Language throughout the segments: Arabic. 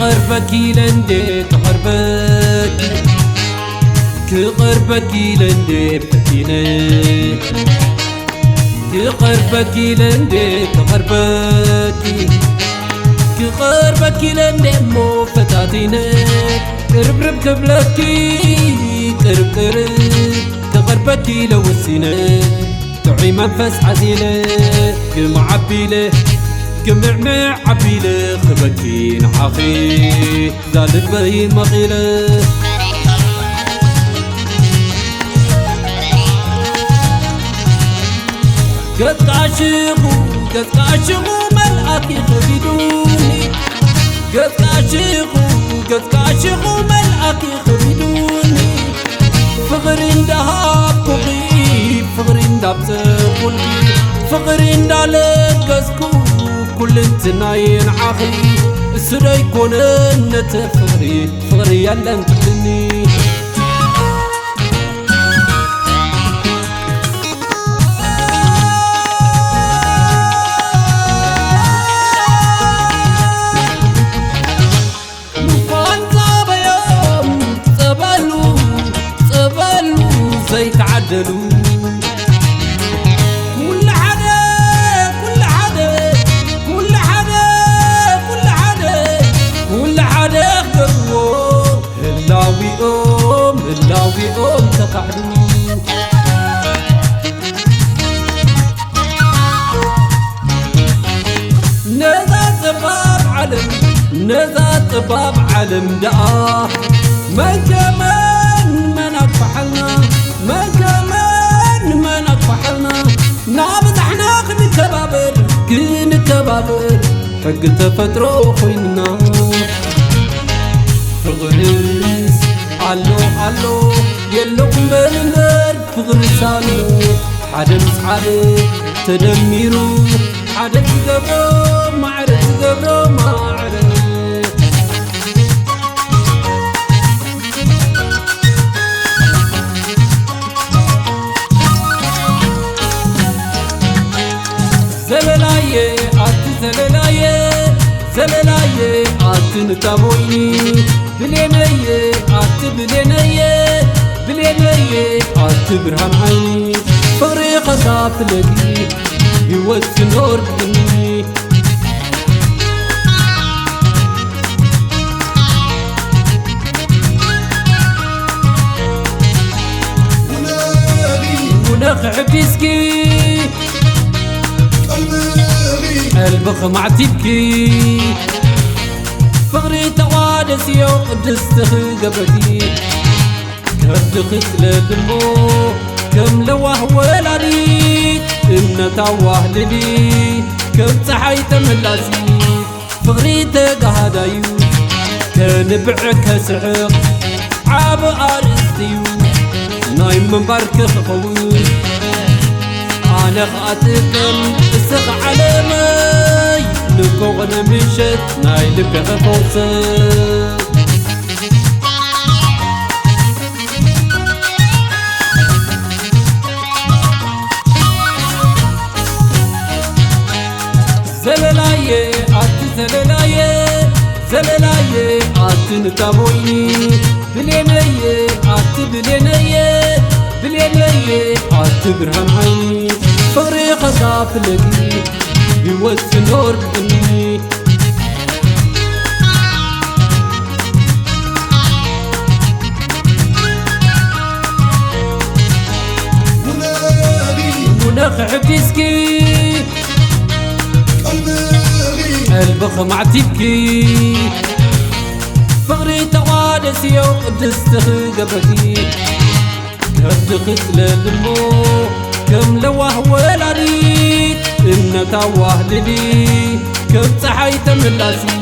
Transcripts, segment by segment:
كقربك لندي كقربك لندي فتيني كقربك لندي كقربك لندي مو فتاتيني قرب رب كبلكي قرب كقربك لوسيني تعي منفس عزيلة قمع عبيلة قمع عبيلة خبكين عخي زالت بين مغيلة قد عاشقوا ملأك يخبدوني قد عاشقوا ملأك يخبدوني فغرين دهاب بغيب فغرين داب تقولي فغرين دالقسكو كل انتناين عخي السرى يكون انت فغري يلا انتقلني يتعدلوا كل حدا قروا اللاوي أم تقعدوا نذا طباب علم دعاه ما كمان ما نكفحلنا ما كمان ما نكفحلنا نابض احنا كنكبابر حق تفترو خوينا فغرس علو يلوكم بالنار فغرس علو حدا مسحالي تدميرو حدا تقبرو معرف زللايه نتابويني بلينيه برهان عيني فغري خطاف لقي يوسي نور بني ونخ عبيسكي قلبك مع تبكي فغري توادس يو قدست قبتي كردخت لدمو كم لوه ولادي إن تواه لدي كم صحي تملاسي فغري تقهدايو كنبعك سحق عاب أرستيو نايم من بارك خوي أنا خاتكم السق على ماي نكون مشت نايل بغفوصة زللايه نتابويني بلينيه برهان عيني فغري خطاف لقي يوسي نور بني مناخ عبيسكي قلبك مع تبكي فغري توادس يو قدست قبتي كردخت لدمو كم لوه ولادي إن تواه لدي كم صحي تملاسي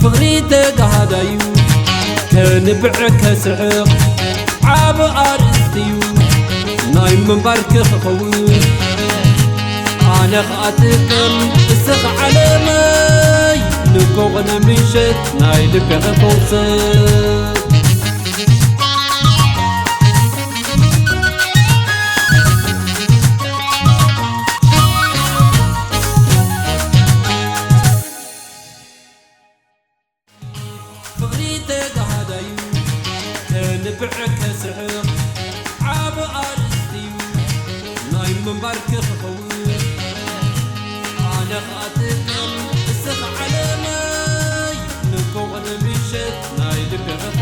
فغري تقهدايو كنبعك سحق عاب أرستيو نايم من بارك خوي أنا خاتكم السق على ماي نكون مشت نايل بغفوصة كبعك سحق عاب أرستيو ناي منبرك خخوي أنا خاطركم السخ على ماي نكون بشت ناي لبغ